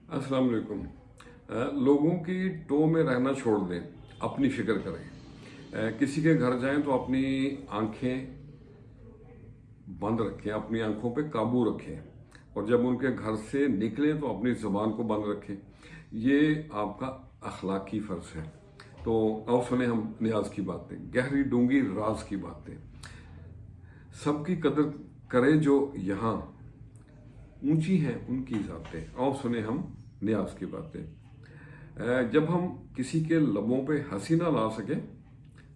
अस्सलाम वालेकुम। लोगों की टो में रहना छोड़ दें, अपनी फिक्र करें। किसी के घर जाएं तो अपनी आंखें बंद रखें, अपनी आंखों पे काबू रखें और जब उनके घर से निकलें तो अपनी ज़ुबान को बंद रखें। ये आपका अखलाकी फ़र्ज है। तो आओ सुने हम नियाज की बातें, गहरी डूंगी राज की बातें। सबकी कदर करे जो यहाँ ऊंची हैं उनकी ज़ातें। आओ सुने हम नियाज की बातें। जब हम किसी के लबों पे हंसी ना ला सके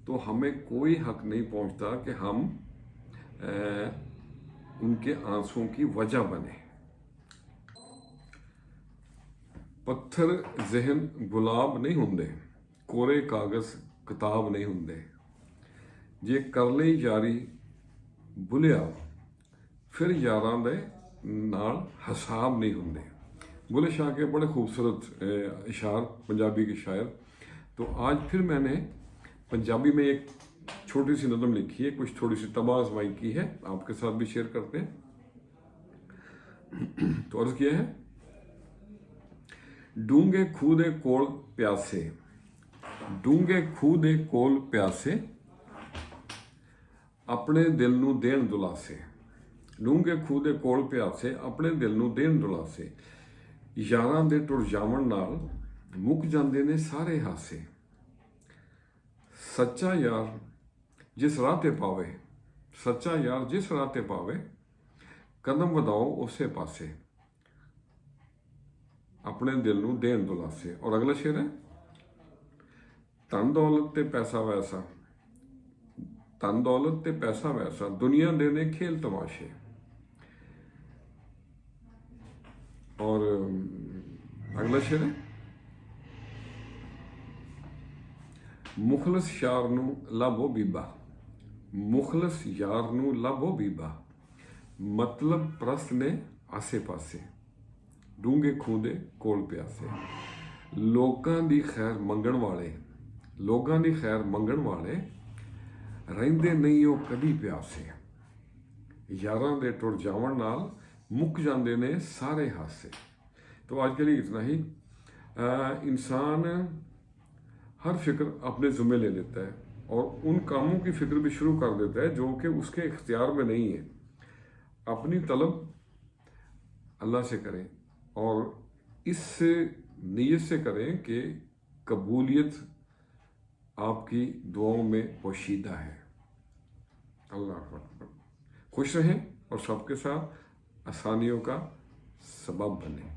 तो हमें कोई हक नहीं पहुंचता कि हम उनके आंसुओं की वजह बने। पत्थर जहन गुलाब नहीं हुंदे, कोरे कागज किताब नहीं हुंदे, जे कर ਲਈ यारी भुलिया फिर यारां दे नाल हिसाब नहीं हुंदे। बुले शाह के बड़े खूबसूरत इशार, पंजाबी के शायर। तो आज फिर मैंने पंजाबी में एक छोटी सी नज़म लिखी है, कुछ थोड़ी सी तबाह आजमाई की है, आपके साथ भी शेयर करते हैं। तो अर्ज किया है, डूंगे खूह दे कोल प्यासे, डूंगे खूह दे कोल प्यासे, अपने दिल नूं देण दुलासे। डूंगे खूह दे कोल प्यासे, अपने दिल नूं देण दुलासे, यारां दे टुर जावण नाल मुक जांदे ने सारे हासे। सच्चा यार जिस राह ते पावे, सच्चा यार जिस राह ते पावे, कदम वधाओ उसे पासे, अपने दिल नूं देण दुलासे। और अगला शेर है, धन दौलत ते पैसा वैसा, धन दौलत ते पैसा वैसा, दुनिया दे ने खेल तमाशे। और अगला शेर है, मुखलस यार नू लाभो बीबा, मुखलस यार नू लाभो बीबा, मतलब प्रस्त ने आसे पासे, डूंगे खूह दे कोल प्यासे। लोकां दी खैर मंगण वाले, लोकां दी खैर मंगण वाले, रहिंदे नहीं ओ कदी प्यासे, यारां दे टुर जावण नाल मुक जांदे ने सारे हासे। तो आज के लिए इतना ही। इंसान हर फिक्र अपने ज़िम्मे ले लेता है और उन कामों की फिक्र भी शुरू कर देता है जो कि उसके इख्तियार में नहीं है। अपनी तलब अल्लाह से करें और इस नीयत से करें कि कबूलियत आपकी दुआओं में पोशीदा है। अल्लाह अकबर। खुश रहें और सबके साथ आसानियों का सबब बने।